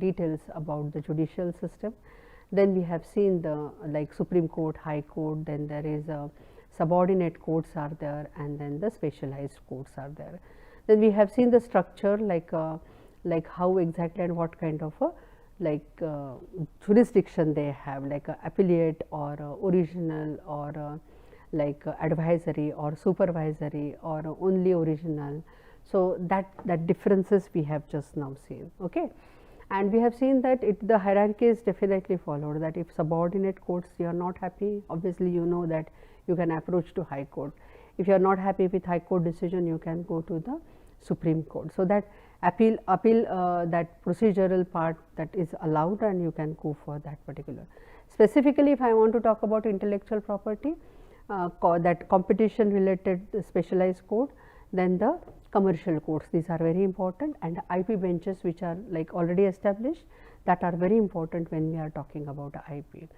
details about the judicial system. Then we have seen the like Supreme Court, High Court, then there is a subordinate courts are there, and then the specialized courts are there. Then we have seen the structure like how exactly and what kind of a like jurisdiction they have, like appellate or original or like advisory or supervisory or only original. So that differences we have just now seen. Okay. And we have seen that the hierarchy is definitely followed, that if subordinate courts you are not happy, obviously you know that you can approach to High Court. If you are not happy with High Court decision, you can go to the Supreme Court. So that appeal that procedural part that is allowed, and you can go for that particular. Specifically, if I want to talk about intellectual property, that competition related specialized court, then the commercial courts, these are very important, and IP benches which are like already established, that are very important when we are talking about IP.